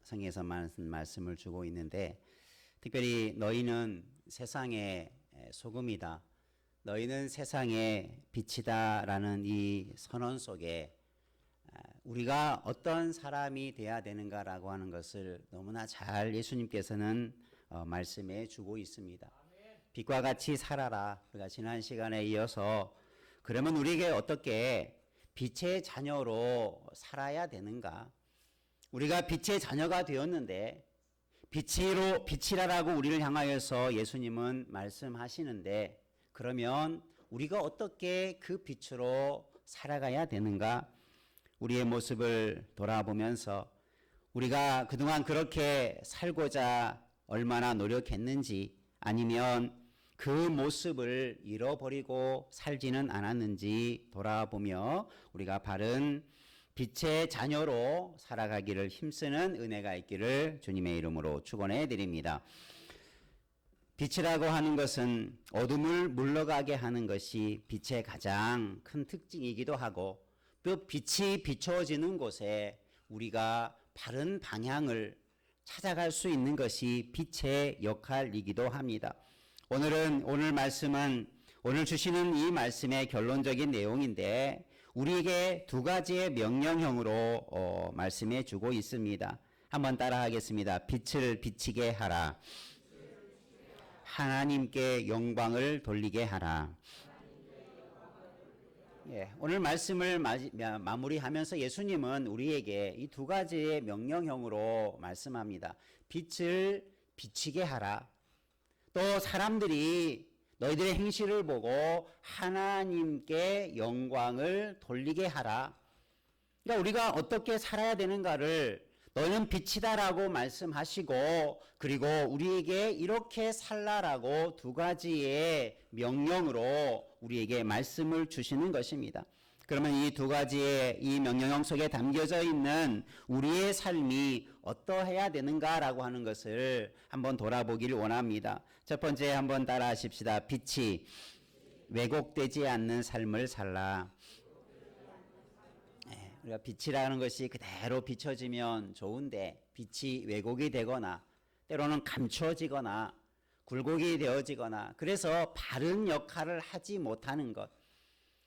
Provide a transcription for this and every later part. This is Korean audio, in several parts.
성경에서 말씀을 주고 있는데, 특별히 너희는 세상의 소금이다, 너희는 세상의 빛이다라는 이 선언 속에 우리가 어떤 사람이 돼야 되는가라고 하는 것을 너무나 잘 예수님께서는 말씀해 주고 있습니다. 빛과 같이 살아라. 우리가 지난 시간에 이어서 그러면 우리에게 어떻게 빛의 자녀로 살아야 되는가? 우리가 빛의 자녀가 되었는데 빛이라라고 우리를 향하여서 예수님은 말씀하시는데, 그러면 우리가 어떻게 그 빛으로 살아가야 되는가? 우리의 모습을 돌아보면서 우리가 그동안 그렇게 살고자 얼마나 노력했는지, 아니면 그 모습을 잃어버리고 살지는 않았는지 돌아보며 우리가 바른 빛의 자녀로 살아가기를 힘쓰는 은혜가 있기를 주님의 이름으로 축원해 드립니다. 빛이라고 하는 것은 어둠을 물러가게 하는 것이 빛의 가장 큰 특징이기도 하고, 또 빛이 비춰지는 곳에 우리가 바른 방향을 찾아갈 수 있는 것이 빛의 역할이기도 합니다. 오늘 말씀은 오늘 주시는 이 말씀의 결론적인 내용인데, 우리에게 두 가지의 명령형으로 말씀해 주고 있습니다. 한번 따라 하겠습니다. 빛을 비치게 하라. 하나님께 영광을 돌리게 하라. 오늘 말씀을 마무리하면서 예수님은 우리에게 이 두 가지의 명령형으로 말씀합니다. 빛을 비치게 하라. 또 사람들이 너희들의 행실을 보고 하나님께 영광을 돌리게 하라. 그러니까 우리가 어떻게 살아야 되는가를 너는 빛이다라고 말씀하시고, 그리고 우리에게 이렇게 살라라고 두 가지의 명령으로 우리에게 말씀을 주시는 것입니다. 그러면 이 두 가지의 이 명령형 속에 담겨져 있는 우리의 삶이 어떠해야 되는가라고 하는 것을 한번 돌아보기를 원합니다. 첫 번째 한번 따라 하십시다. 빛이 왜곡되지 않는 삶을 살라. 우리가 빛이라는 것이 그대로 비춰지면 좋은데, 빛이 왜곡이 되거나 때로는 감춰지거나 굴곡이 되어지거나 그래서 바른 역할을 하지 못하는 것,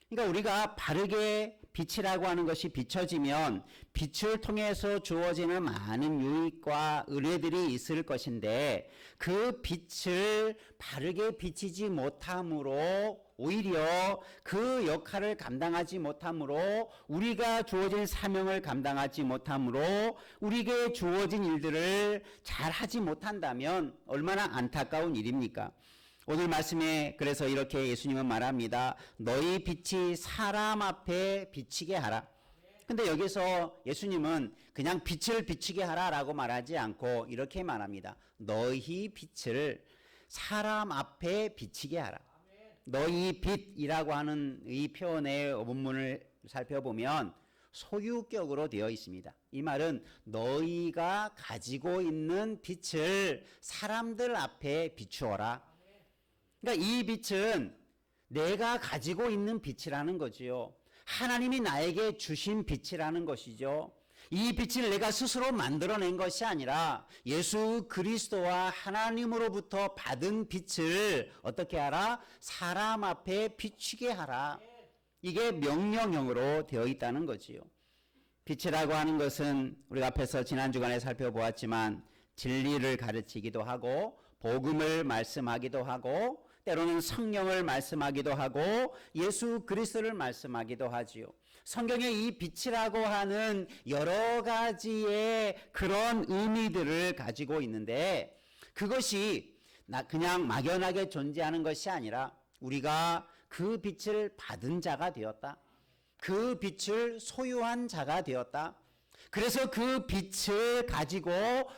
그러니까 우리가 바르게 빛이라고 하는 것이 비춰지면 빛을 통해서 주어지는 많은 유익과 은혜들이 있을 것인데, 그 빛을 바르게 비치지 못함으로 오히려 그 역할을 감당하지 못함으로, 우리가 주어진 사명을 감당하지 못함으로 우리에게 주어진 일들을 잘 하지 못한다면 얼마나 안타까운 일입니까? 오늘 말씀에 그래서 이렇게 예수님은 말합니다. 너희 빛이 사람 앞에 비치게 하라. 근데 여기서 예수님은 그냥 빛을 비치게 하라라고 말하지 않고 이렇게 말합니다. 너희 빛을 사람 앞에 비치게 하라. 너희 빛이라고 하는 이 표현의 원문을 살펴보면 소유격으로 되어 있습니다. 이 말은 너희가 가지고 있는 빛을 사람들 앞에 비추어라. 그러니까 이 빛은 내가 가지고 있는 빛이라는 거지요. 하나님이 나에게 주신 빛이라는 것이죠. 이 빛을 내가 스스로 만들어낸 것이 아니라 예수 그리스도와 하나님으로부터 받은 빛을 어떻게 하라? 사람 앞에 비추게 하라. 이게 명령형으로 되어 있다는 거지요. 빛이라고 하는 것은 우리가 앞에서 지난 주간에 살펴보았지만 진리를 가르치기도 하고 복음을 말씀하기도 하고 때로는 성령을 말씀하기도 하고 예수 그리스도를 말씀하기도 하지요. 성경에 이 빛이라고 하는 여러 가지의 그런 의미들을 가지고 있는데, 그것이 그냥 막연하게 존재하는 것이 아니라 우리가 그 빛을 받은 자가 되었다. 그 빛을 소유한 자가 되었다. 그래서 그 빛을 가지고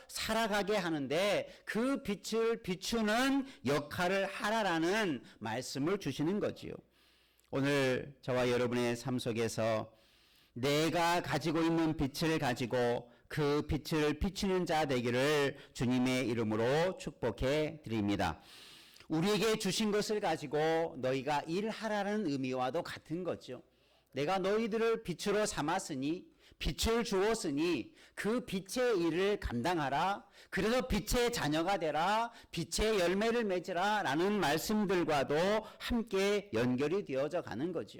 살아가게 하는데 그 빛을 비추는 역할을 하라라는 말씀을 주시는 거지요. 오늘 저와 여러분의 삶 속에서 내가 가지고 있는 빛을 가지고 그 빛을 비추는 자 되기를 주님의 이름으로 축복해 드립니다. 우리에게 주신 것을 가지고 너희가 일하라는 의미와도 같은 거죠. 내가 너희들을 빛으로 삼았으니, 빛을 주었으니 그 빛의 일을 감당하라. 그래서 빛의 자녀가 되라. 빛의 열매를 맺으라. 라는 말씀들과도 함께 연결이 되어져 가는 거죠.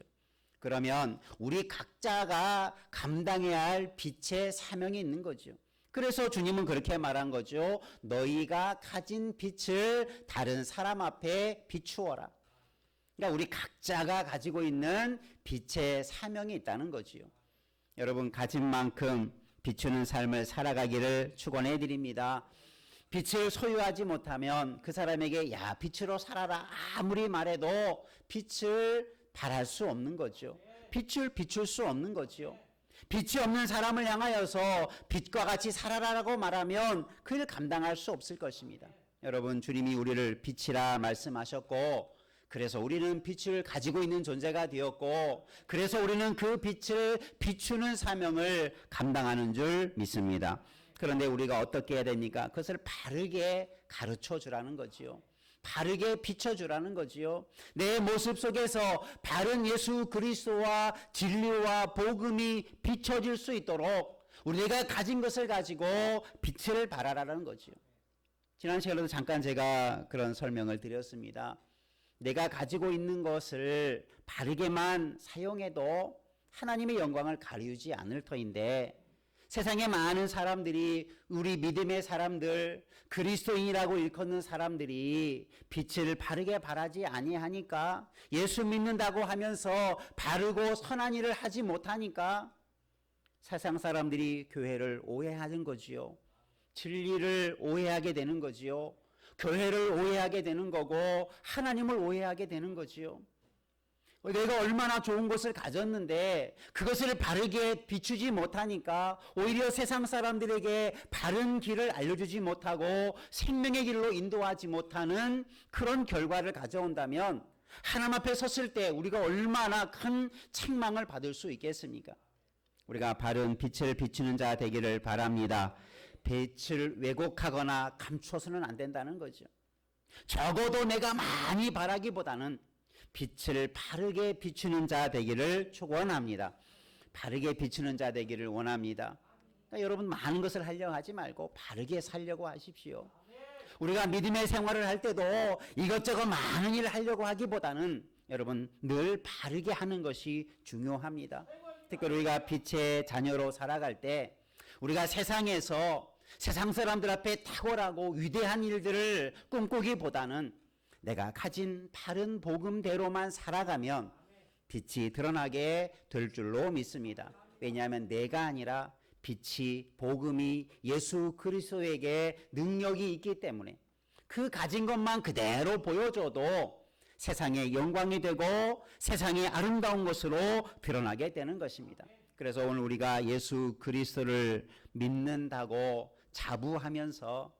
그러면 우리 각자가 감당해야 할 빛의 사명이 있는 거죠. 그래서 주님은 그렇게 말한 거죠. 너희가 가진 빛을 다른 사람 앞에 비추어라. 그러니까 우리 각자가 가지고 있는 빛의 사명이 있다는 거지요. 여러분, 가진 만큼 비추는 삶을 살아가기를 축원해 드립니다. 빛을 소유하지 못하면 그 사람에게 야, 빛으로 살아라 아무리 말해도 빛을 발할 수 없는 거죠. 빛을 비출 수 없는 거지요. 빛이 없는 사람을 향하여서 빛과 같이 살아라라고 말하면 그 일 감당할 수 없을 것입니다. 여러분, 주님이 우리를 빛이라 말씀하셨고, 그래서 우리는 빛을 가지고 있는 존재가 되었고, 그래서 우리는 그 빛을 비추는 사명을 감당하는 줄 믿습니다. 그런데 우리가 어떻게 해야 됩니까? 그것을 바르게 가르쳐 주라는 거지요. 바르게 비춰주라는 거지요. 내 모습 속에서 바른 예수 그리스도와 진리와 복음이 비춰질 수 있도록 우리가 가진 것을 가지고 빛을 발하라는 거지요. 지난 시간에도 잠깐 제가 그런 설명을 드렸습니다. 내가 가지고 있는 것을 바르게만 사용해도 하나님의 영광을 가리우지 않을 터인데, 세상에 많은 사람들이, 우리 믿음의 사람들, 그리스도인이라고 일컫는 사람들이 빛을 바르게 발하지 아니하니까, 예수 믿는다고 하면서 바르고 선한 일을 하지 못하니까 세상 사람들이 교회를 오해하는 거지요. 진리를 오해하게 되는 거지요. 교회를 오해하게 되는 거고 하나님을 오해하게 되는 거지요. 내가 얼마나 좋은 것을 가졌는데 그것을 바르게 비추지 못하니까 오히려 세상 사람들에게 바른 길을 알려주지 못하고 생명의 길로 인도하지 못하는 그런 결과를 가져온다면 하나님 앞에 섰을 때 우리가 얼마나 큰 책망을 받을 수 있겠습니까? 우리가 바른 빛을 비추는 자 되기를 바랍니다. 빛을 왜곡하거나 감춰서는 안 된다는 거죠. 적어도 내가 많이 바라기보다는 빛을 바르게 비추는 자 되기를 축원합니다. 바르게 비추는 자 되기를 원합니다. 그러니까 여러분, 많은 것을 하려고 하지 말고 바르게 살려고 하십시오. 우리가 믿음의 생활을 할 때도 이것저것 많은 일을 하려고 하기보다는 여러분, 늘 바르게 하는 것이 중요합니다. 특히 우리가 빛의 자녀로 살아갈 때 우리가 세상에서 세상 사람들 앞에 탁월하고 위대한 일들을 꿈꾸기보다는 내가 가진 바른 복음대로만 살아가면 빛이 드러나게 될 줄로 믿습니다. 왜냐하면 내가 아니라 빛이, 복음이 예수 그리스도에게 능력이 있기 때문에 그 가진 것만 그대로 보여줘도 세상의 영광이 되고 세상의 아름다운 것으로 드러나게 되는 것입니다. 그래서 오늘 우리가 예수 그리스도를 믿는다고 자부하면서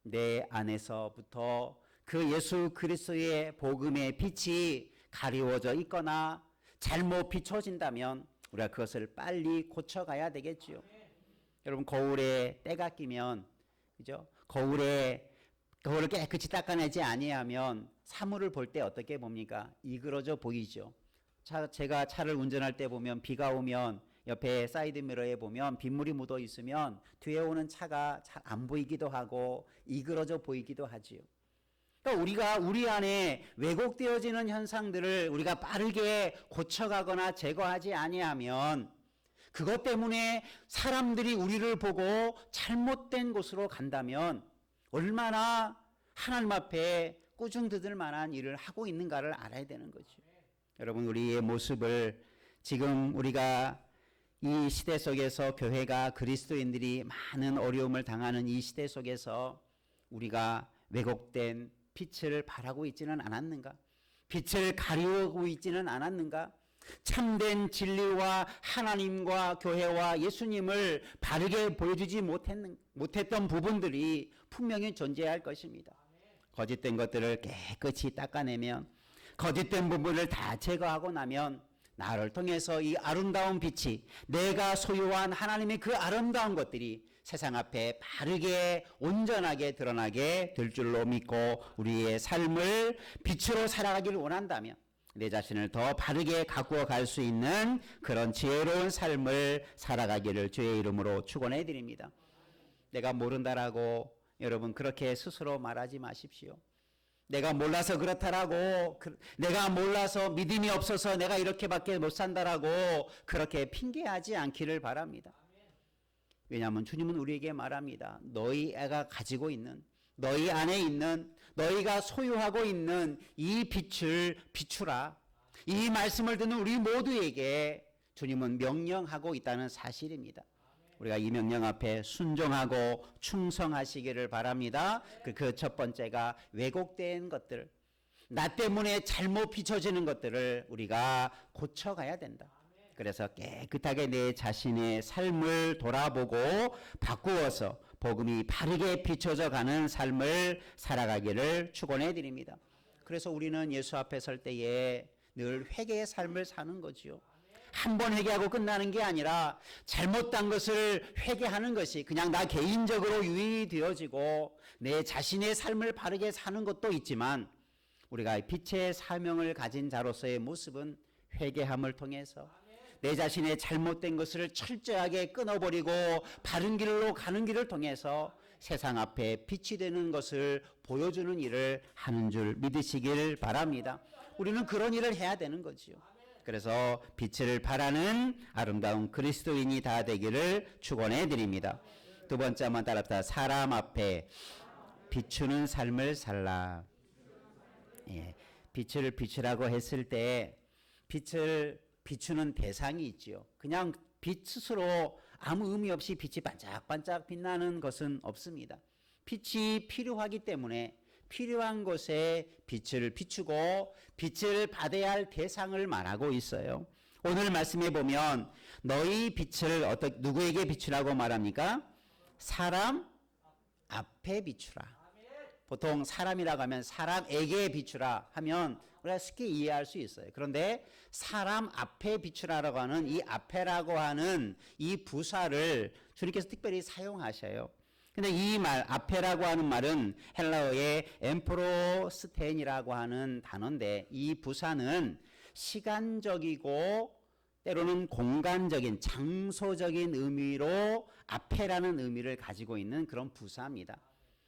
내 안에서부터 그 예수 그리스도의 복음의 빛이 가리워져 있거나 잘못 비춰진다면 우리가 그것을 빨리 고쳐가야 되겠지요. 여러분, 거울에 때가 끼면, 그죠? 거울을 깨끗이 닦아내지 아니하면 사물을 볼 때 어떻게 봅니까? 이그러져 보이죠. 제가 차를 운전할 때 보면 비가 오면 옆에 사이드 미러에 보면 빗물이 묻어 있으면 뒤에 오는 차가 잘 안 보이기도 하고 이그러져 보이기도 하지요. 그러니까 우리가 우리 안에 왜곡되어지는 현상들을 우리가 빠르게 고쳐가거나 제거하지 아니하면 그것 때문에 사람들이 우리를 보고 잘못된 곳으로 간다면 얼마나 하나님 앞에 꾸중뜯을 만한 일을 하고 있는가를 알아야 되는 거죠. 여러분, 우리의 모습을 지금 우리가 이 시대 속에서 교회가 그리스도인들이 많은 어려움을 당하는 이 시대 속에서 우리가 왜곡된 빛을 발하고 있지는 않았는가? 빛을 가리우고 있지는 않았는가? 참된 진리와 하나님과 교회와 예수님을 바르게 보여주지 못했던 부분들이 분명히 존재할 것입니다. 거짓된 것들을 깨끗이 닦아내면, 거짓된 부분을 다 제거하고 나면 나를 통해서 이 아름다운 빛이, 내가 소유한 하나님의 그 아름다운 것들이 세상 앞에 바르게 온전하게 드러나게 될 줄로 믿고 우리의 삶을 빛으로 살아가기를 원한다면, 내 자신을 더 바르게 가꾸어 갈 수 있는 그런 지혜로운 삶을 살아가기를 주의 이름으로 축원해 드립니다. 내가 모른다라고 여러분 그렇게 스스로 말하지 마십시오. 내가 몰라서 그렇다라고, 내가 몰라서 믿음이 없어서 내가 이렇게밖에 못 산다라고 그렇게 핑계하지 않기를 바랍니다. 왜냐하면 주님은 우리에게 말합니다. 너희가 가지고 있는, 너희 안에 있는, 너희가 소유하고 있는 이 빛을 비추라. 이 말씀을 듣는 우리 모두에게 주님은 명령하고 있다는 사실입니다. 우리가 이 명령 앞에 순종하고 충성하시기를 바랍니다. 그 첫 번째가 왜곡된 것들, 나 때문에 잘못 비춰지는 것들을 우리가 고쳐가야 된다. 그래서 깨끗하게 내 자신의 삶을 돌아보고 바꾸어서 복음이 바르게 비춰져 가는 삶을 살아가기를 축원해 드립니다. 그래서 우리는 예수 앞에 설 때에 늘 회개의 삶을 사는 거지요. 한 번 회개하고 끝나는 게 아니라 잘못된 것을 회개하는 것이 그냥 나 개인적으로 유익이 되어지고 내 자신의 삶을 바르게 사는 것도 있지만, 우리가 빛의 사명을 가진 자로서의 모습은 회개함을 통해서 내 자신의 잘못된 것을 철저하게 끊어버리고 바른 길로 가는 길을 통해서 세상 앞에 빛이 되는 것을 보여주는 일을 하는 줄 믿으시길 바랍니다. 우리는 그런 일을 해야 되는 거지요. 그래서 빛을 발하는 아름다운 그리스도인이 다 되기를 축원해 드립니다. 두 번째 한번 따라합시다. 사람 앞에 비추는 삶을 살라. 예, 빛을 비추라고 했을 때 빛을 비추는 대상이 있지요. 그냥 빛 스스로 아무 의미 없이 빛이 반짝반짝 빛나는 것은 없습니다. 빛이 필요하기 때문에 필요한 곳에 빛을 비추고 빛을 받아야 할 대상을 말하고 있어요. 오늘 말씀에 보면 너희 빛을 누구에게 비추라고 말합니까? 사람 앞에 비추라. 보통 사람이라고 하면 사람에게 비추라 하면 우리가 쉽게 이해할 수 있어요. 그런데 사람 앞에 비추라라고 하는 이 앞에라고 하는 이 부사를 주님께서 특별히 사용하셔요. 근데 이 말, 앞에라고 하는 말은 헬라어의 엠프로스텐이라고 하는 단어인데, 이 부사는 시간적이고 때로는 공간적인, 장소적인 의미로 앞에라는 의미를 가지고 있는 그런 부사입니다.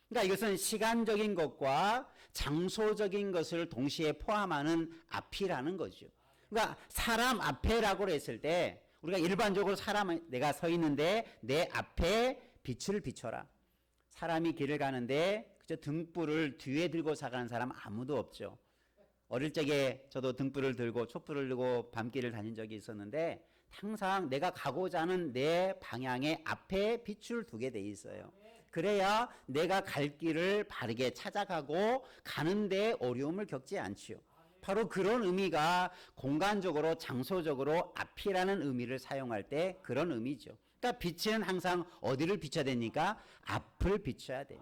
그러니까 이것은 시간적인 것과 장소적인 것을 동시에 포함하는 앞이라는 거죠. 그러니까 사람 앞에라고 했을 때 우리가 일반적으로 내가 서 있는데 내 앞에 빛을 비춰라. 사람이 길을 가는데 그저 등불을 뒤에 들고 가는 사람 아무도 없죠. 어릴 적에 저도 등불을 들고 촛불을 들고 밤길을 다닌 적이 있었는데 항상 내가 가고자 하는 내 방향의 앞에 빛을 두게 돼 있어요. 그래야 내가 갈 길을 바르게 찾아가고 가는데 어려움을 겪지 않지요. 바로 그런 의미가 공간적으로 장소적으로 앞이라는 의미를 사용할 때 그런 의미죠. 그러니까 빛은 항상 어디를 비춰야 됩니까? 앞을 비춰야 돼요.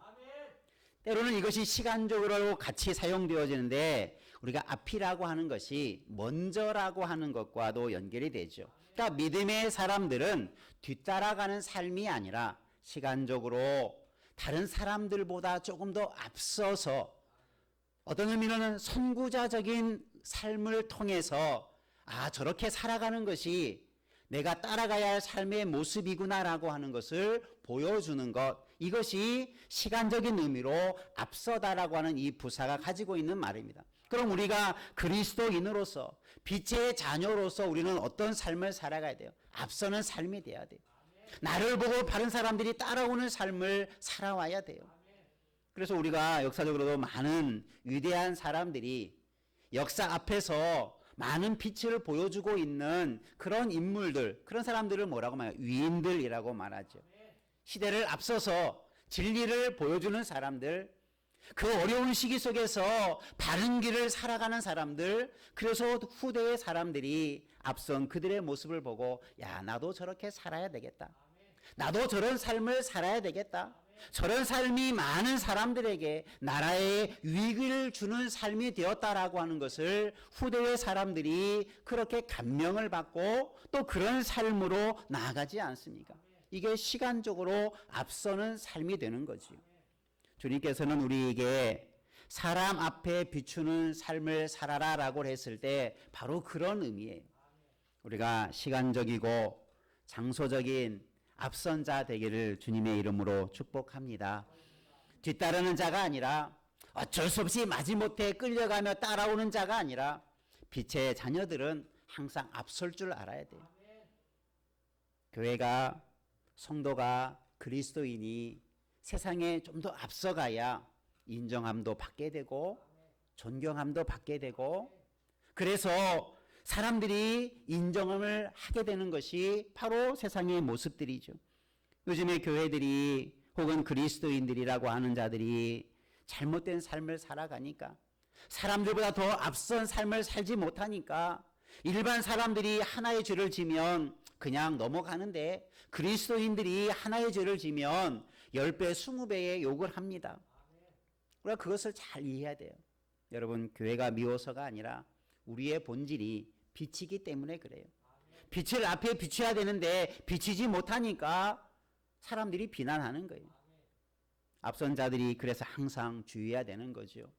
때로는 이것이 시간적으로 같이 사용되어지는데 우리가 앞이라고 하는 것이 먼저라고 하는 것과도 연결이 되죠. 그러니까 믿음의 사람들은 뒤따라가는 삶이 아니라 시간적으로 다른 사람들보다 조금 더 앞서서 어떤 의미로는 선구자적인 삶을 통해서 저렇게 살아가는 것이 내가 따라가야 할 삶의 모습이구나라고 하는 것을 보여주는 것, 이것이 시간적인 의미로 앞서다라고 하는 이 부사가 가지고 있는 말입니다. 그럼 우리가 그리스도인으로서 빛의 자녀로서 우리는 어떤 삶을 살아가야 돼요? 앞서는 삶이 돼야 돼요. 나를 보고 다른 사람들이 따라오는 삶을 살아와야 돼요. 그래서 우리가 역사적으로도 많은 위대한 사람들이 역사 앞에서 많은 빛을 보여주고 있는 그런 인물들, 그런 사람들을 뭐라고 말해요? 위인들이라고 말하죠. 시대를 앞서서 진리를 보여주는 사람들, 그 어려운 시기 속에서 바른 길을 살아가는 사람들, 그래서 후대의 사람들이 앞선 그들의 모습을 보고 나도 저렇게 살아야 되겠다. 나도 저런 삶을 살아야 되겠다. 저런 삶이 많은 사람들에게 나라에 유익을 주는 삶이 되었다라고 하는 것을 후대의 사람들이 그렇게 감명을 받고 또 그런 삶으로 나아가지 않습니까? 이게 시간적으로 앞서는 삶이 되는 거지요. 주님께서는 우리에게 사람 앞에 비추는 삶을 살아라라고 했을 때 바로 그런 의미예요. 우리가 시간적이고 장소적인 앞선 자 되기를 주님의 이름으로 축복합니다. 뒤따르는 자가 아니라 어쩔 수 없이 마지못해 끌려가며 따라오는 자가 아니라 빛의 자녀들은 항상 앞설 줄 알아야 돼요. 교회가, 성도가, 그리스도인이 세상에 좀 더 앞서가야 인정함도 받게 되고 존경함도 받게 되고, 그래서 사람들이 인정을 하게 되는 것이 바로 세상의 모습들이죠. 요즘의 교회들이 혹은 그리스도인들이라고 하는 자들이 잘못된 삶을 살아가니까, 사람들보다 더 앞선 삶을 살지 못하니까 일반 사람들이 하나의 죄를 지면 그냥 넘어가는데 그리스도인들이 하나의 죄를 지면 10배, 20배의 욕을 합니다. 우리가 그것을 잘 이해해야 돼요. 여러분, 교회가 미워서가 아니라 우리의 본질이 빛이기 때문에 그래요. 빛을 앞에 비춰야 되는데 비치지 못하니까 사람들이 비난하는 거예요. 앞선 자들이 그래서 항상 주의해야 되는 거죠.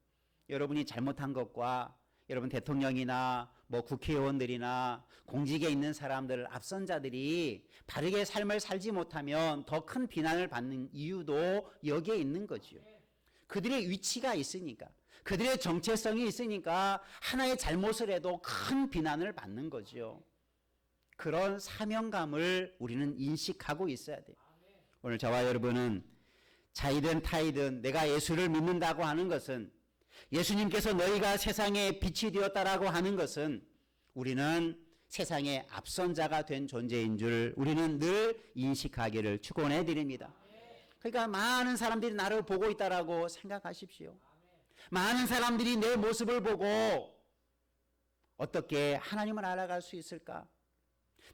여러분이 잘못한 것과 여러분 대통령이나 뭐 국회의원들이나 공직에 있는 사람들, 앞선 자들이 바르게 삶을 살지 못하면 더 큰 비난을 받는 이유도 여기에 있는 거죠. 그들의 위치가 있으니까, 그들의 정체성이 있으니까 하나의 잘못을 해도 큰 비난을 받는 거죠. 그런 사명감을 우리는 인식하고 있어야 돼요. 오늘 저와 여러분은 자이든 타이든 내가 예수를 믿는다고 하는 것은, 예수님께서 너희가 세상의 빛이 되었다라고 하는 것은 우리는 세상의 앞선 자가 된 존재인 줄 우리는 늘 인식하기를 축원해 드립니다. 그러니까 많은 사람들이 나를 보고 있다라고 생각하십시오. 많은 사람들이 내 모습을 보고 어떻게 하나님을 알아갈 수 있을까?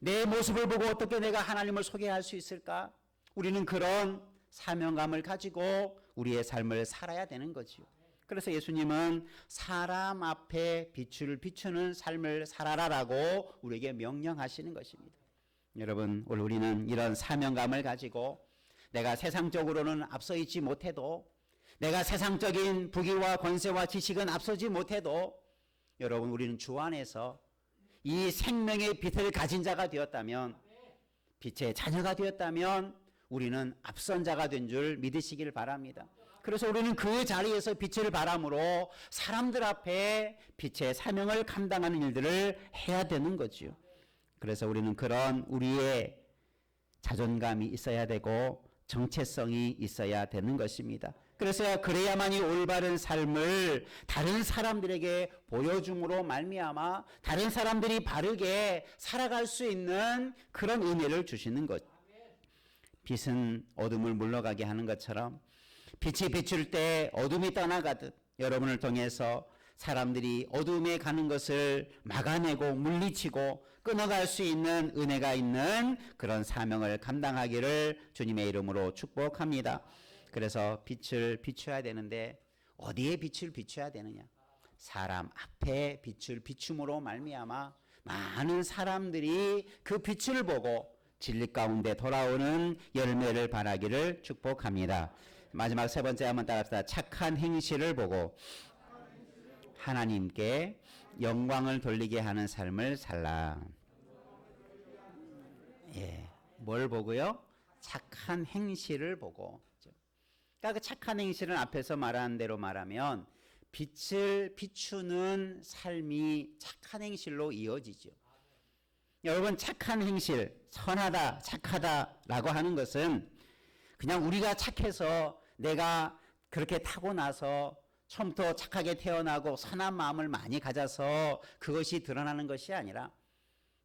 내 모습을 보고 어떻게 내가 하나님을 소개할 수 있을까? 우리는 그런 사명감을 가지고 우리의 삶을 살아야 되는 거지요. 그래서 예수님은 사람 앞에 빛을 비추는 삶을 살아라라고 우리에게 명령하시는 것입니다. 여러분, 오늘 우리는 이런 사명감을 가지고 내가 세상적으로는 앞서 있지 못해도, 내가 세상적인 부귀와 권세와 지식은 앞서지 못해도, 여러분, 우리는 주 안에서 이 생명의 빛을 가진 자가 되었다면, 빛의 자녀가 되었다면 우리는 앞선 자가 된 줄 믿으시길 바랍니다. 그래서 우리는 그 자리에서 빛을 발함으로 사람들 앞에 빛의 사명을 감당하는 일들을 해야 되는 거지요. 그래서 우리는 그런 우리의 자존감이 있어야 되고 정체성이 있어야 되는 것입니다. 그래야만이 올바른 삶을 다른 사람들에게 보여줌으로 말미암아 다른 사람들이 바르게 살아갈 수 있는 그런 은혜를 주시는 것. 빛은 어둠을 물러가게 하는 것처럼 빛이 비출 때 어둠이 떠나가듯 여러분을 통해서 사람들이 어둠에 가는 것을 막아내고 물리치고 끊어갈 수 있는 은혜가 있는 그런 사명을 감당하기를 주님의 이름으로 축복합니다. 그래서 빛을 비춰야 되는데 어디에 빛을 비춰야 되느냐? 사람 앞에 빛을 비춤으로 말미암아 많은 사람들이 그 빛을 보고 진리 가운데 돌아오는 열매를 바라기를 축복합니다. 마지막 세 번째 한번 따라합시다. 착한 행실을 보고 하나님께 영광을 돌리게 하는 삶을 살라. 예, 뭘 보고요? 착한 행실을 보고. 그러니까 그 착한 행실은 앞에서 말한 대로 말하면 빛을 비추는 삶이 착한 행실로 이어지죠. 여러분, 착한 행실, 선하다, 착하다라고 하는 것은 그냥 우리가 착해서 내가 그렇게 타고나서 처음부터 착하게 태어나고 선한 마음을 많이 가져서 그것이 드러나는 것이 아니라,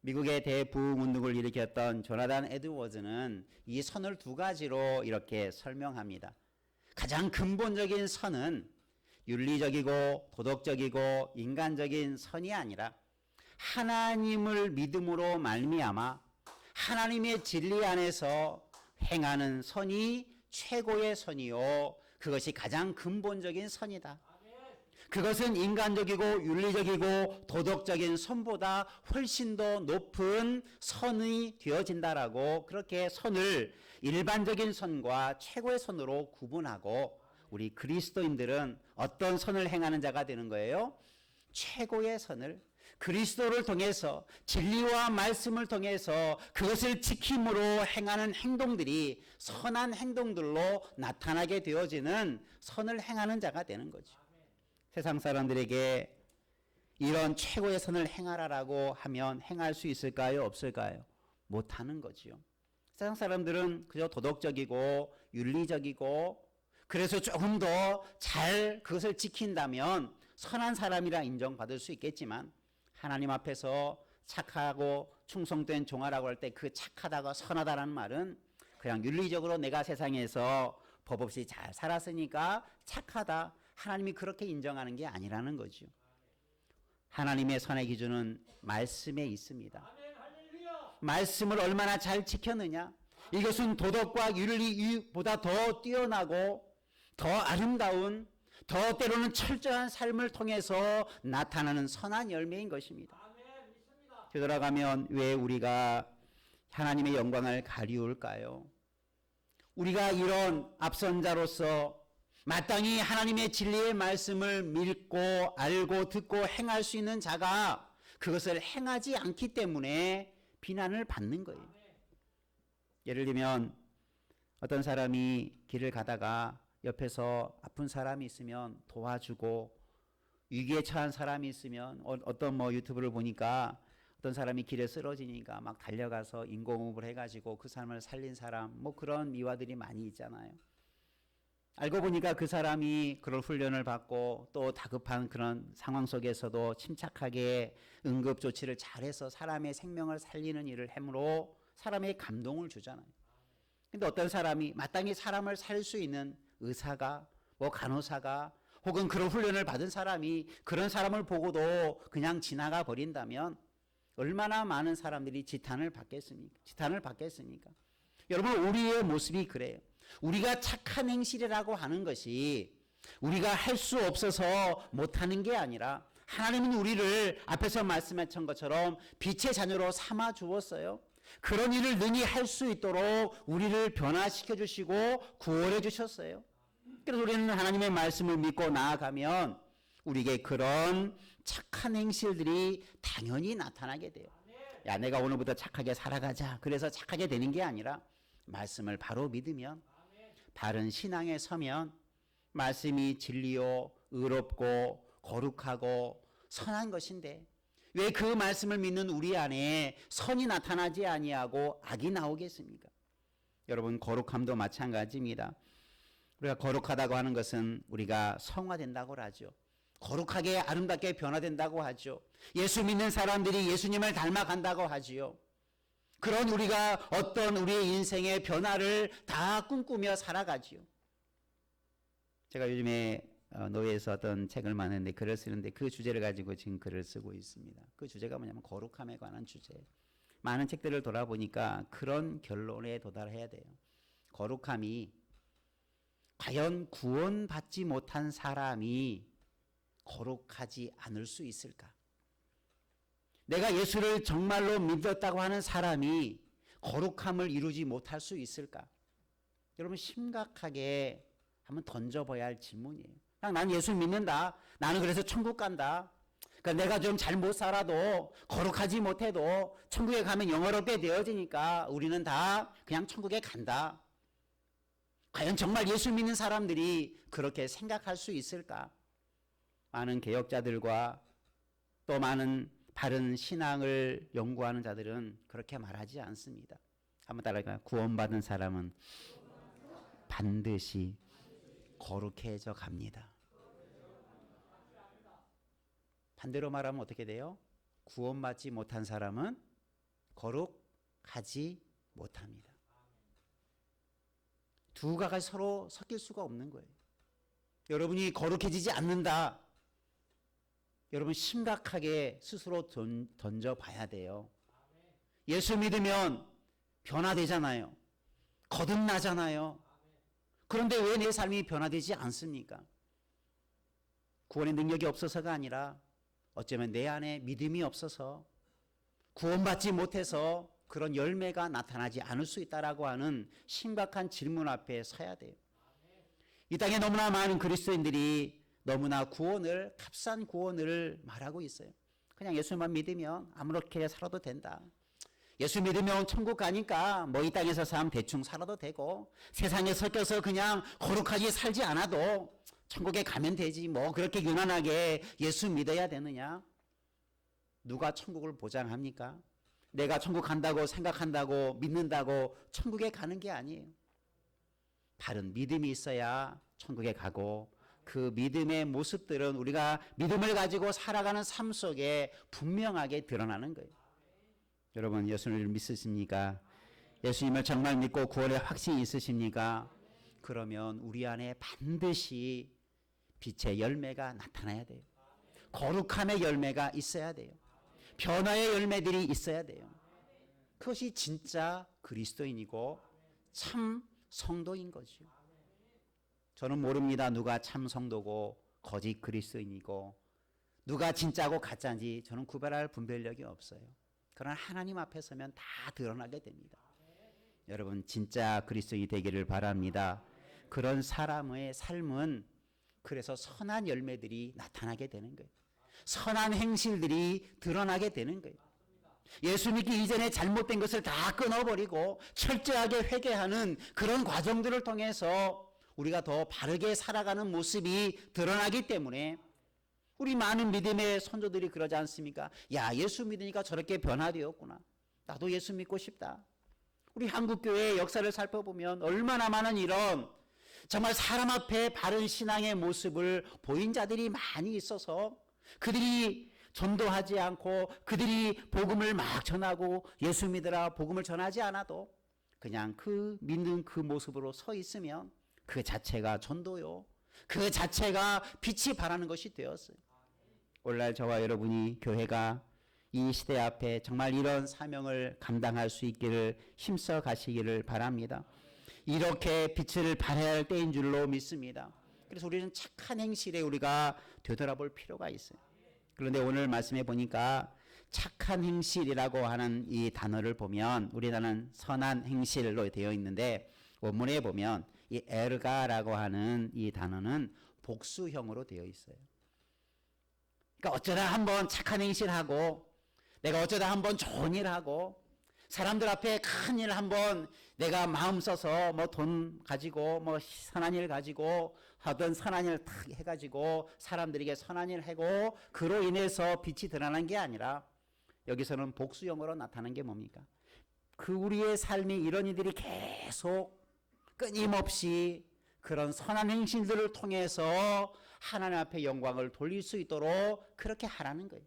미국의 대부흥운동을 일으켰던 조나단 에드워즈는 이 선을 두 가지로 이렇게 설명합니다. 가장 근본적인 선은 윤리적이고 도덕적이고 인간적인 선이 아니라 하나님을 믿음으로 말미암아 하나님의 진리 안에서 행하는 선이 최고의 선이요, 그것이 가장 근본적인 선이다. 그것은 인간적이고 윤리적이고 도덕적인 선보다 훨씬 더 높은 선이 되어진다라고, 그렇게 선을 일반적인 선과 최고의 선으로 구분하고 우리 그리스도인들은 어떤 선을 행하는 자가 되는 거예요? 최고의 선을 그리스도를 통해서 진리와 말씀을 통해서 그것을 지킴으로 행하는 행동들이 선한 행동들로 나타나게 되어지는 선을 행하는 자가 되는 거죠. 세상 사람들에게 이런 최고의 선을 행하라라고 하면 행할 수 있을까요? 없을까요? 못하는 거지요. 세상 사람들은 그저 도덕적이고 윤리적이고 그래서 조금 더 잘 그것을 지킨다면 선한 사람이라 인정받을 수 있겠지만 하나님 앞에서 착하고 충성된 종아라고 할 때 그 착하다가 선하다라는 말은 그냥 윤리적으로 내가 세상에서 법 없이 잘 살았으니까 착하다. 하나님이 그렇게 인정하는 게 아니라는 거죠. 하나님의 선의 기준은 말씀에 있습니다. 말씀을 얼마나 잘 지켰느냐. 이것은 도덕과 윤리보다 더 뛰어나고 더 아름다운 더 때로는 철저한 삶을 통해서 나타나는 선한 열매인 것입니다. 되돌아가면 왜 우리가 하나님의 영광을 가리울까요? 우리가 이런 앞선 자로서 마땅히 하나님의 진리의 말씀을 믿고 알고 듣고 행할 수 있는 자가 그것을 행하지 않기 때문에 비난을 받는 거예요. 예를 들면 어떤 사람이 길을 가다가 옆에서 아픈 사람이 있으면 도와주고 위기에 처한 사람이 있으면 어떤 유튜브를 보니까 어떤 사람이 길에 쓰러지니까 막 달려가서 인공호흡을 해가지고 그 사람을 살린 사람 그런 미화들이 많이 있잖아요. 알고 보니까 그 사람이 그런 훈련을 받고 또 다급한 그런 상황 속에서도 침착하게 응급 조치를 잘해서 사람의 생명을 살리는 일을 함으로 사람의 감동을 주잖아요. 근데 어떤 사람이 마땅히 사람을 살릴 수 있는 의사가 간호사가 혹은 그런 훈련을 받은 사람이 그런 사람을 보고도 그냥 지나가 버린다면 얼마나 많은 사람들이 지탄을 받겠습니까? 여러분 우리의 모습이 그래요. 우리가 착한 행실이라고 하는 것이 우리가 할 수 없어서 못하는 게 아니라 하나님은 우리를 앞에서 말씀하신 것처럼 빛의 자녀로 삼아 주었어요. 그런 일을 능히 할 수 있도록 우리를 변화시켜 주시고 구원해 주셨어요. 그래서 우리는 하나님의 말씀을 믿고 나아가면 우리에게 그런 착한 행실들이 당연히 나타나게 돼요. 야, 내가 오늘부터 착하게 살아가자. 그래서 착하게 되는 게 아니라 말씀을 바로 믿으면 바른 신앙에 서면 말씀이 진리요 의롭고 거룩하고 선한 것인데 왜 그 말씀을 믿는 우리 안에 선이 나타나지 아니하고 악이 나오겠습니까? 여러분 거룩함도 마찬가지입니다. 우리가 거룩하다고 하는 것은 우리가 성화된다고 하죠. 거룩하게 아름답게 변화된다고 하죠. 예수 믿는 사람들이 예수님을 닮아간다고 하지요. 그런 우리가 어떤 우리의 인생의 변화를 다 꿈꾸며 살아가지요. 제가 요즘에 노예에서 어떤 책을 많은데 글을 쓰는데 그 주제를 가지고 지금 글을 쓰고 있습니다. 그 주제가 뭐냐면 거룩함에 관한 주제. 많은 책들을 돌아보니까 그런 결론에 도달해야 돼요. 거룩함이 과연 구원받지 못한 사람이 거룩하지 않을 수 있을까? 내가 예수를 정말로 믿었다고 하는 사람이 거룩함을 이루지 못할 수 있을까? 여러분 심각하게 한번 던져봐야 할 질문이에요. 그냥 난 예수 믿는다. 나는 그래서 천국 간다. 그러니까 내가 좀 잘못 살아도 거룩하지 못해도 천국에 가면 영원롭게 되어지니까 우리는 다 그냥 천국에 간다. 과연 정말 예수 믿는 사람들이 그렇게 생각할 수 있을까? 많은 개혁자들과 또 많은 바른 신앙을 연구하는 자들은 그렇게 말하지 않습니다. 한번 따라할까요? 구원받은 사람은 반드시 거룩해져 갑니다. 반대로 말하면 어떻게 돼요? 구원받지 못한 사람은 거룩하지 못합니다. 두 가지가 서로 섞일 수가 없는 거예요. 여러분이 거룩해지지 않는다. 여러분 심각하게 스스로 던져봐야 돼요. 예수 믿으면 변화되잖아요. 거듭나잖아요. 그런데 왜 내 삶이 변화되지 않습니까? 구원의 능력이 없어서가 아니라 어쩌면 내 안에 믿음이 없어서 구원받지 못해서 그런 열매가 나타나지 않을 수 있다라고 하는 심각한 질문 앞에 서야 돼요. 이 땅에 너무나 많은 그리스도인들이 너무나 값싼 구원을 말하고 있어요. 그냥 예수만 믿으면 아무렇게 살아도 된다. 예수 믿으면 천국 가니까 뭐 이 땅에서 삶 대충 살아도 되고 세상에 섞여서 그냥 거룩하게 살지 않아도 천국에 가면 되지. 뭐 그렇게 유난하게 예수 믿어야 되느냐? 누가 천국을 보장합니까? 내가 천국 간다고 생각한다고 믿는다고 천국에 가는 게 아니에요. 바른 믿음이 있어야 천국에 가고 그 믿음의 모습들은 우리가 믿음을 가지고 살아가는 삶 속에 분명하게 드러나는 거예요. 여러분 예수님을 믿으십니까? 예수님을 정말 믿고 구원의 확신이 있으십니까? 그러면 우리 안에 반드시 빛의 열매가 나타나야 돼요. 거룩함의 열매가 있어야 돼요. 변화의 열매들이 있어야 돼요. 그것이 진짜 그리스도인이고 참 성도인 거죠. 저는 모릅니다. 누가 참 성도고 거짓 그리스도인이고 누가 진짜고 가짜인지 저는 구별할 분별력이 없어요. 그러나 하나님 앞에 서면 다 드러나게 됩니다. 여러분 진짜 그리스도인이 되기를 바랍니다. 그런 사람의 삶은 그래서 선한 열매들이 나타나게 되는 거예요. 선한 행실들이 드러나게 되는 거예요. 예수 믿기 이전에 잘못된 것을 다 끊어버리고 철저하게 회개하는 그런 과정들을 통해서 우리가 더 바르게 살아가는 모습이 드러나기 때문에 우리 많은 믿음의 선조들이 그러지 않습니까? 야, 예수 믿으니까 저렇게 변화되었구나. 나도 예수 믿고 싶다. 우리 한국교회의 역사를 살펴보면 얼마나 많은 이런 정말 사람 앞에 바른 신앙의 모습을 보인 자들이 많이 있어서 그들이 전도하지 않고 그들이 복음을 막 전하고 예수 믿으라 복음을 전하지 않아도 그냥 그 믿는 그 모습으로 서 있으면 그 자체가 전도요. 그 자체가 빛이 발하는 것이 되었어요. 오늘날 저와 여러분이 교회가 이 시대 앞에 정말 이런 사명을 감당할 수 있기를 힘써 가시기를 바랍니다. 이렇게 빛을 발해야 할 때인 줄로 믿습니다. 그래서 우리는 착한 행실에 우리가 되돌아볼 필요가 있어요. 그런데 오늘 말씀해 보니까 착한 행실이라고 하는 이 단어를 보면 우리나라는 선한 행실로 되어 있는데 원문에 보면 이 에르가라고 하는 이 단어는 복수형으로 되어 있어요. 그러니까 어쩌다 한번 착한 행실하고 내가 어쩌다 한번 좋은 일하고 사람들 앞에 큰 일 한번 내가 마음 써서 뭐 돈 가지고 뭐 선한 일 가지고 하던 선한 일 탁 해가지고 사람들에게 선한 일 하고 그로 인해서 빛이 드러나는 게 아니라 여기서는 복수형으로 나타나는 게 뭡니까? 그 우리의 삶이 이런 일들이 계속 끊임없이 그런 선한 행실들을 통해서 하나님 앞에 영광을 돌릴 수 있도록 그렇게 하라는 거예요.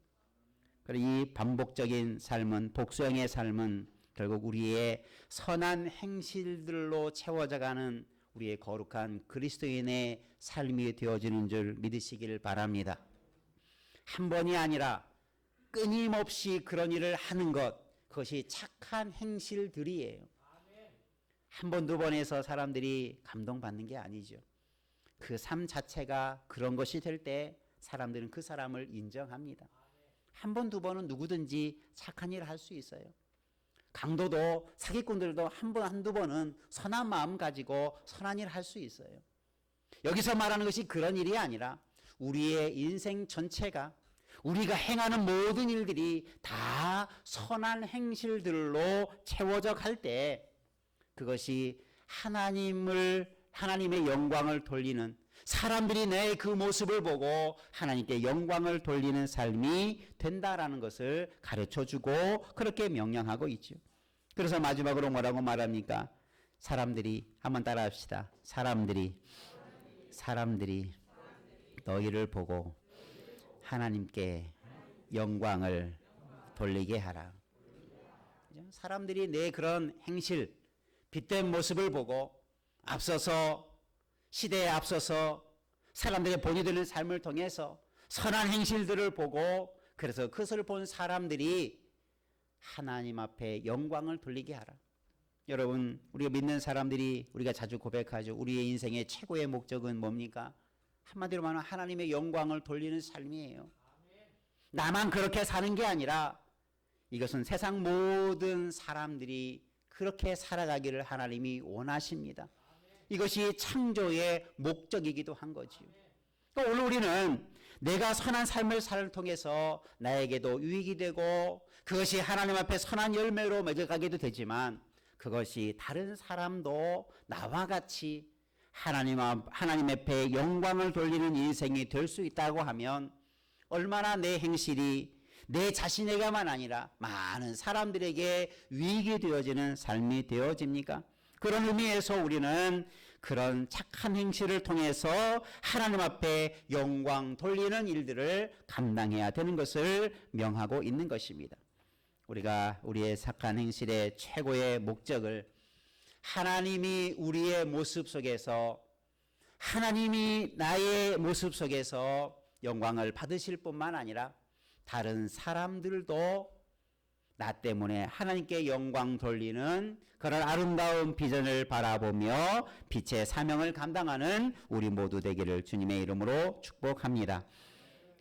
그리고 이 반복적인 삶은 복수형의 삶은 결국 우리의 선한 행실들로 채워져가는 우리의 거룩한 그리스도인의 삶이 되어지는 줄 믿으시길 바랍니다. 한 번이 아니라 끊임없이 그런 일을 하는 것, 그것이 착한 행실들이에요. 한 번, 두 번 해서 사람들이 감동받는 게 아니죠. 그 삶 자체가 그런 것이 될 때 사람들은 그 사람을 인정합니다. 한 번, 두 번은 누구든지 착한 일을 할 수 있어요. 강도도 사기꾼들도 한 번, 한두 번은 선한 마음 가지고 선한 일을 할 수 있어요. 여기서 말하는 것이 그런 일이 아니라 우리의 인생 전체가 우리가 행하는 모든 일들이 다 선한 행실들로 채워져 갈 때 그것이 하나님의 영광을 돌리는 사람들이 내 그 모습을 보고 하나님께 영광을 돌리는 삶이 된다라는 것을 가르쳐주고 그렇게 명령하고 있죠. 그래서 마지막으로 뭐라고 말합니까? 사람들이 한번 따라합시다. 사람들이 너희를 보고 하나님께 영광을 돌리게 하라. 사람들이 내 그런 행실 빛된 모습을 보고 앞서서 시대에 앞서서 사람들의 본이 되는 삶을 통해서 선한 행실들을 보고 그래서 그것을 본 사람들이 하나님 앞에 영광을 돌리게 하라. 여러분 우리가 믿는 사람들이 우리가 자주 고백하죠. 우리의 인생의 최고의 목적은 뭡니까? 한마디로 말하면 하나님의 영광을 돌리는 삶이에요. 나만 그렇게 사는 게 아니라 이것은 세상 모든 사람들이 그렇게 살아가기를 하나님이 원하십니다. 이것이 창조의 목적이기도 한 거지요. 그러니까 오늘 우리는 내가 선한 삶을 살을 통해서 나에게도 유익이 되고 그것이 하나님 앞에 선한 열매로 맺어가기도 되지만 그것이 다른 사람도 나와 같이 하나님 앞에 영광을 돌리는 인생이 될 수 있다고 하면 얼마나 내 행실이 내 자신에게만 아니라 많은 사람들에게 유익이 되어지는 삶이 되어집니까? 그런 의미에서 우리는 그런 착한 행실을 통해서 하나님 앞에 영광 돌리는 일들을 감당해야 되는 것을 명하고 있는 것입니다. 우리가 우리의 착한 행실의 최고의 목적을 하나님이 우리의 모습 속에서 하나님이 나의 모습 속에서 영광을 받으실 뿐만 아니라 다른 사람들도 나 때문에 하나님께 영광 돌리는 그런 아름다운 비전을 바라보며 빛의 사명을 감당하는 우리 모두 되기를 주님의 이름으로 축복합니다.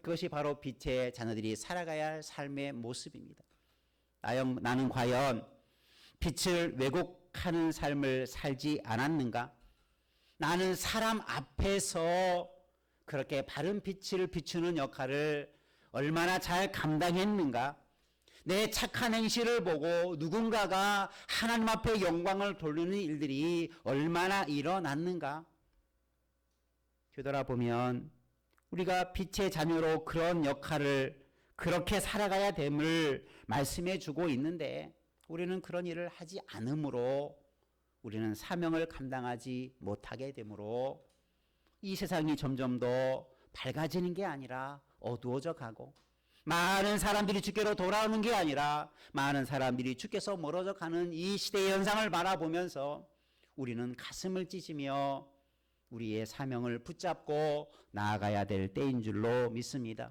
그것이 바로 빛의 자녀들이 살아가야 할 삶의 모습입니다. 나는 과연 빛을 왜곡하는 삶을 살지 않았는가? 나는 사람 앞에서 그렇게 바른 빛을 비추는 역할을 얼마나 잘 감당했는가? 내 착한 행실을 보고 누군가가 하나님 앞에 영광을 돌리는 일들이 얼마나 일어났는가? 되돌아보면 우리가 빛의 자녀로 그런 역할을 그렇게 살아가야 됨을 말씀해 주고 있는데 우리는 그런 일을 하지 않으므로 우리는 사명을 감당하지 못하게 되므로 이 세상이 점점 더 밝아지는 게 아니라 어두워져 가고 많은 사람들이 주께로 돌아오는 게 아니라 많은 사람들이 주께서 멀어져 가는 이 시대의 현상을 바라보면서 우리는 가슴을 찢으며 우리의 사명을 붙잡고 나아가야 될 때인 줄로 믿습니다.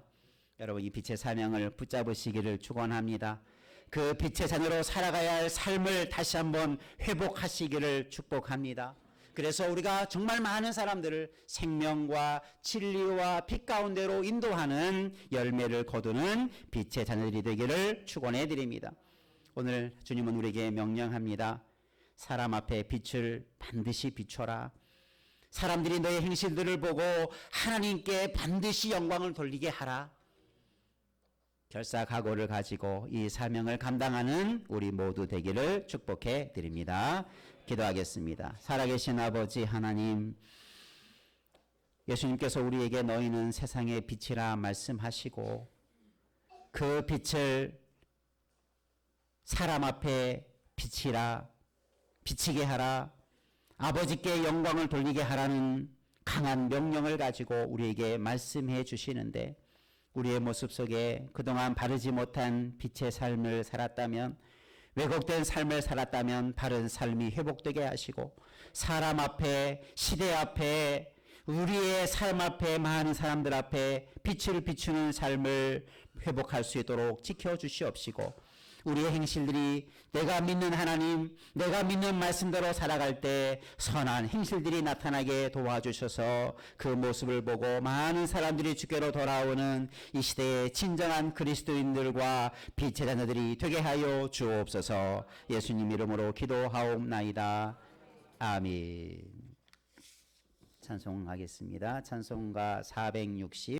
여러분 이 빛의 사명을 붙잡으시기를 축원합니다. 그 빛의 자녀로 살아가야 할 삶을 다시 한번 회복하시기를 축복합니다. 그래서 우리가 정말 많은 사람들을 생명과 진리와 빛 가운데로 인도하는 열매를 거두는 빛의 자녀들이 되기를 축원해 드립니다. 오늘 주님은 우리에게 명령합니다. 사람 앞에 빛을 반드시 비춰라. 사람들이 너의 행실들을 보고 하나님께 반드시 영광을 돌리게 하라. 결사각오를 가지고 이 사명을 감당하는 우리 모두 되기를 축복해 드립니다. 기도하겠습니다. 살아계신 아버지 하나님, 예수님께서 우리에게 너희는 세상의 빛이라 말씀하시고 그 빛을 사람 앞에 비치게 하라, 아버지께 영광을 돌리게 하라는 강한 명령을 가지고 우리에게 말씀해 주시는데 우리의 모습 속에 그동안 바르지 못한 빛의 삶을 살았다면, 왜곡된 삶을 살았다면 바른 삶이 회복되게 하시고 사람 앞에, 시대 앞에, 우리의 삶 앞에, 많은 사람들 앞에 빛을 비추는 삶을 회복할 수 있도록 지켜주시옵시고 우리의 행실들이 내가 믿는 하나님, 내가 믿는 말씀대로 살아갈 때 선한 행실들이 나타나게 도와주셔서 그 모습을 보고 많은 사람들이 주께로 돌아오는 이 시대의 진정한 그리스도인들과 빛의 자녀들이 되게 하여 주옵소서. 예수님 이름으로 기도하옵나이다. 아멘. 찬송하겠습니다. 찬송가 460